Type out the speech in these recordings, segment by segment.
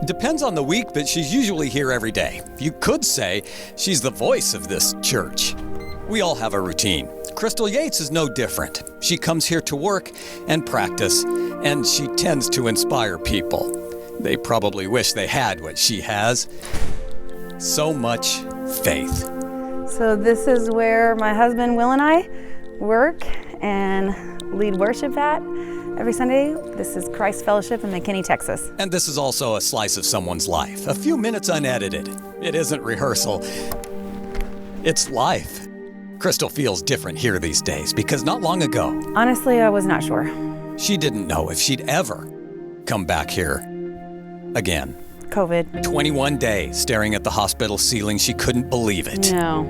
Depends on the week, but she's usually here every day. You could say she's the voice of this church. We all have a routine. Crystal Yates is no different. She comes here to work and practice, and she tends to inspire people. They probably wish they had what she has. So much faith. So this is where my husband Will and I work and lead worship at every Sunday. This is Christ Fellowship in McKinney, Texas. And this is also a slice of someone's life. A few minutes unedited. It isn't rehearsal. It's life. Crystal feels different here these days because not long ago, Honestly, I was not sure. she didn't know if she'd ever come back here again. COVID. 21 days staring at the hospital ceiling. She couldn't believe it. No,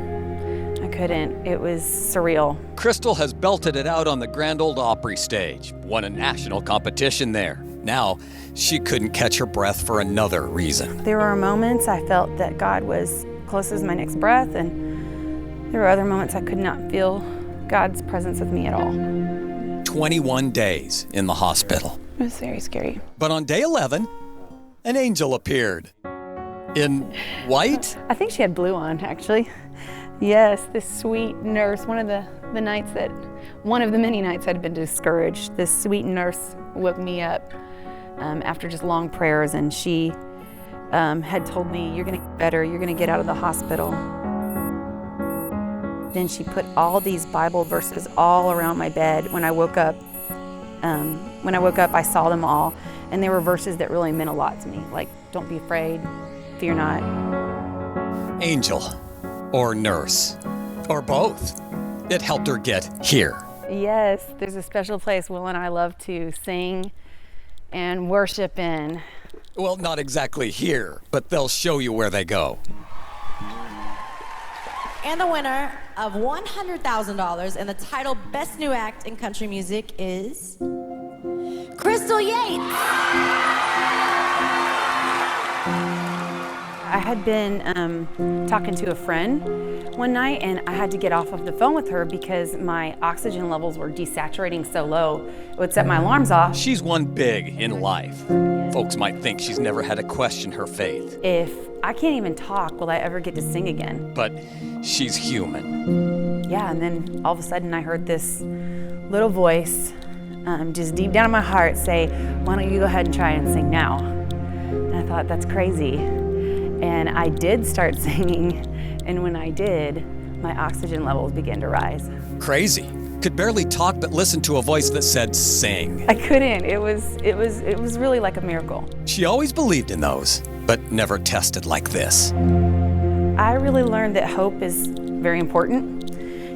I couldn't. It was surreal. Crystal has belted it out on the Grand Ole Opry stage, won a national competition there. Now, she couldn't catch her breath for another reason. There were moments I felt that God was close as my next breath, and there were other moments I could not feel God's presence with me at all. 21 days in the hospital. It was very scary. But on day 11, an angel appeared. In white? I think she had blue on, actually. Yes, this sweet nurse, one of the many nights I'd been discouraged. This sweet nurse woke me up after just long prayers, and she had told me, "You're gonna get better, you're gonna get out of the hospital." Then she put all these Bible verses all around my bed. When I woke up, I saw them all, and they were verses that really meant a lot to me, like, don't be afraid, fear not. Angel or nurse or both. It helped her get here. Yes, there's a special place Will and I love to sing and worship in. Well, not exactly here, but they'll show you where they go. And the winner of $100,000 and the title Best New Act in Country Music is Crystal Yates. I had been talking to a friend one night, and I had to get off of the phone with her because my oxygen levels were desaturating so low, it would set my alarms off. She's won big in life. Folks might think she's never had to question her faith. If I can't even talk, will I ever get to sing again? But she's human. Yeah, and then all of a sudden I heard this little voice just deep down in my heart say, "Why don't you go ahead and try and sing now?" And I thought, that's crazy. And I did start singing, and when I did, my oxygen levels began to rise. Crazy. Could barely talk but listen to a voice that said sing. I couldn't. It was really like a miracle. She always believed in those, but never tested like this. I really learned that hope is very important.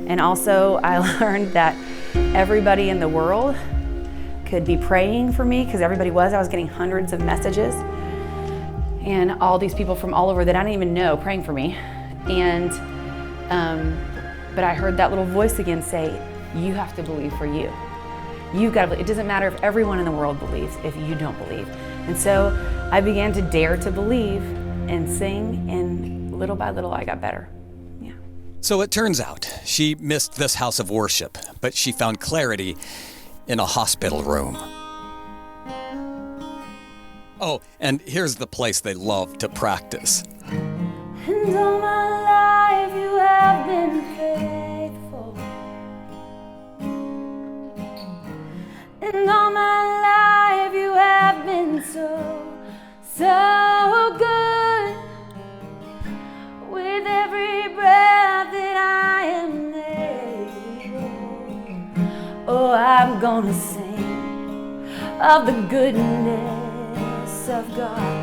And also I learned that everybody in the world could be praying for me, because everybody was. I was getting hundreds of messages, and all these people from all over that I didn't even know praying for me. And but I heard that little voice again say, you have to believe for you. You've got to believe. It doesn't matter if everyone in the world believes if you don't believe. And so I began to dare to believe and sing, and little by little I got better. Yeah. So it turns out she missed this house of worship, but she found clarity in a hospital room. Oh, and here's the place they love to practice. And all my life you have been faithful. And all my life you have been so, so good. With every breath that I am able, oh, I'm gonna sing of the goodness of God.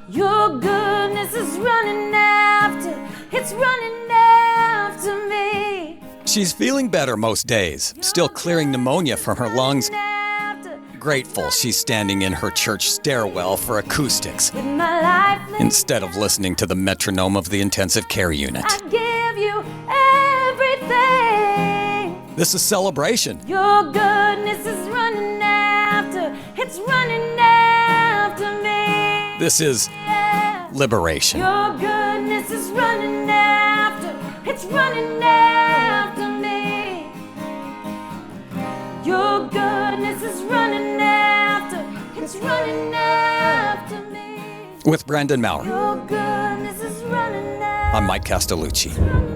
Your goodness is running after, it's running after me. She's feeling better most days, still clearing pneumonia from her lungs. Grateful she's standing in her church stairwell for acoustics instead of listening to the metronome of the intensive care unit. I give you everything. This is celebration. Your goodness is running after, it's running after me. This is liberation. Your goodness is running after, it's running after me. Your goodness is running after. is running after me. With Brandon Mowry. Your goodness is running after I'm Mike Castellucci. me.